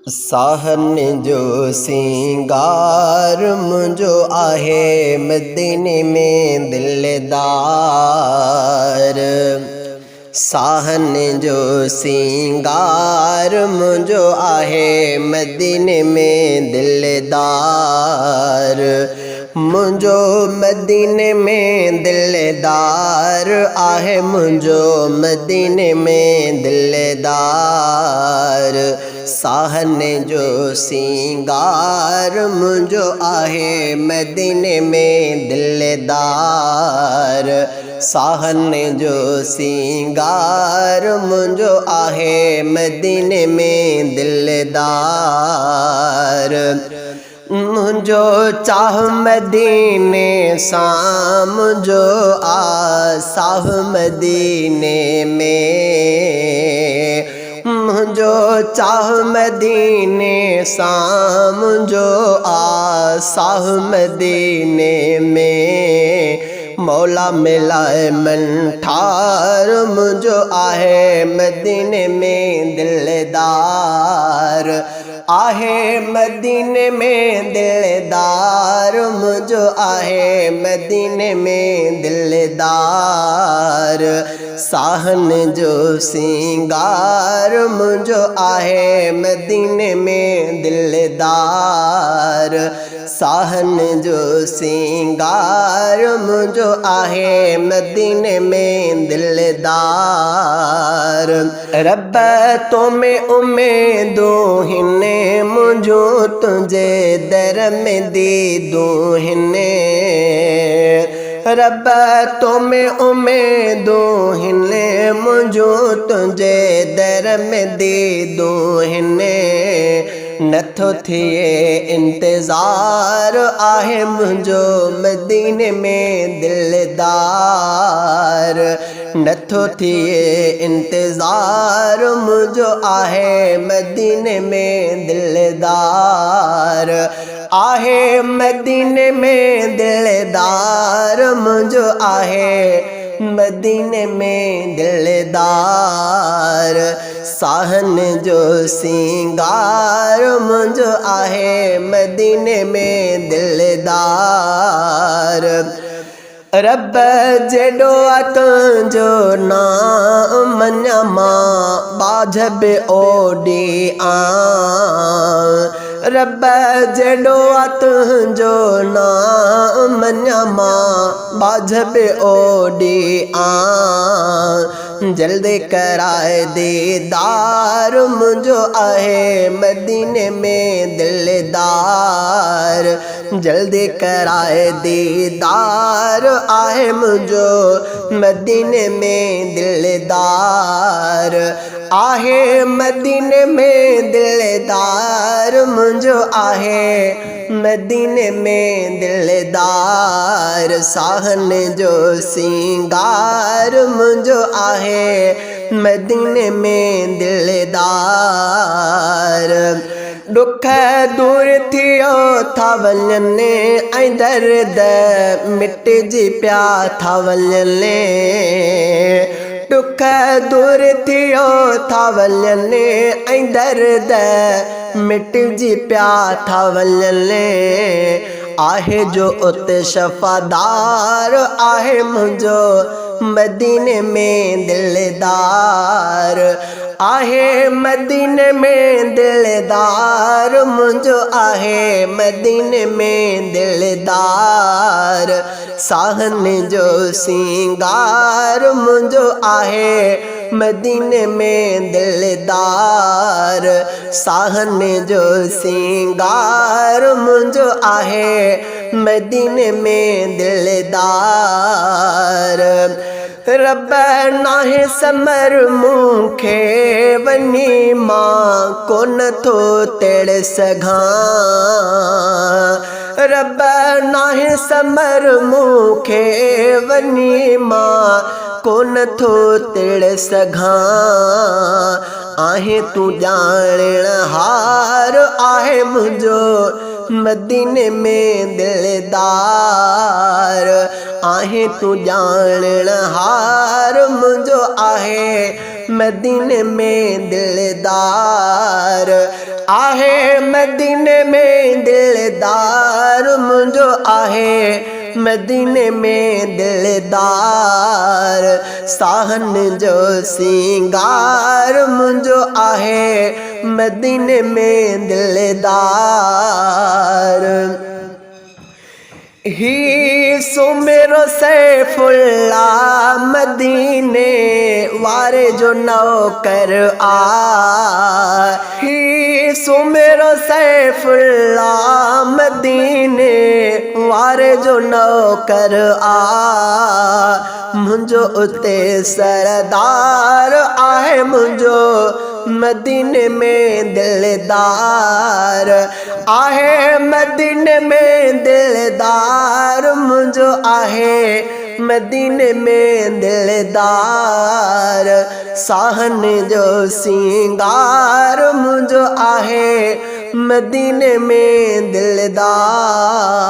साहन जो सिंगार मुझो आहे मदीने में दिलदार। साहन जो सिंगार मुझो आहे मदीने में दिलदार। मुझो मदीने में दिलदार आहे मुझो मदीने में दिलदार। साहन जो सिंगार मुझो आहे मदीने में दिलदार। साहन जो सिंगार मुझो आहे मदीने में दिलदार। मुझो चाह मदीने सां मुझो आसाह मदीने में। मुझो चाह मदीने सां मुझो आसाह मदीने में। मौला मिलाए मन ठार मुझो आहे मदीने में दिलदार। आहे मदीने में दिलदार मुझो आहे मदीने में दिलदार। साहन जो सिंगार मुझो आहे मदीने में दिलदार। साहन जो सिंगार मुझो आहे मदीने में दिलदार। रब तो में उम्मीदूं हिने मुझो तुझे दर में दीदूं हिने। रब तो में उम्मीदूं हिने मुझो तुझे दर में दीदूं हिने। नथो थिए इंतज़ार आहे मुझो मदीने में दिलदार। नथो थिए इंतज़ार मुझो आहे मदीने में दिलदार। आहे मदीने में दिलदार मुझो आहे मदीने में दिलदार। साहन जो सिंगार मुझो आहे मदीने में दिलदार। रब जेडो तुझो नाम मञा मां बाझ बि ओडी आ। रब जेडो तुझो नाम मञा मां बाझ बि ओडी आ। जल्दी कराए दीदार मुझो आहे मदीने में दिलदार। जल्दी कराए दीदार आहे मुझो मदीने में दिलदार। आहे मदीने में दिलदार मुझो आहे मदीने में दिलदार। साहन जो सिंगार मुझो आहे मदीने में दिलदार। दुख दूर थियो था वञनि ऐं दर्द मिटजी पिया था वञनि। दुख दूर थियो था वञनि ऐं दर्द मिटजी पिया था वञनि। आहे जो उते शफ़ादार आहे मुझो मदीने में दिलदार। आहे मदीने में दिलदार मुझो आहे मदीने में दिलदार। साहन जो सिंगार मुझो आहे मदीने में दिलदार। साहन जो सिंगार मुझो आहे मदीने में दिलदार। रब नाहे समर मूंखे वनी मां को नथो तेड़ सघां। रब नाहे समर मूंखे वनी मां को नथो तेड़ सघां। आहे तू ॼाणण हार आहे मुझो मदीने में दिलदार। आहे तू ॼाणण हार मुझो आहे मदीने में दिलदार आहे मदीने में दिलदार मुंहिंजो आहे मदीने में दिलदार साहन जो सिंगार मुंहिंजो आहे मदीने में दिलदार ही सुमेरो सैफुल्ला मदीने वारे जो नौकर आ ही सुमेरो सैफुल्ला मदीने वारे जो नौकर आ मुंहिंजो उते सरदार आहे मुंहिंजो मदीने में दिलदार आहे मदीने में दिलदार मुंहिंजो आहे मदीने में दिलदार साहन जो सिंगार मुंहिंजो आहे मदीने में दिलदार।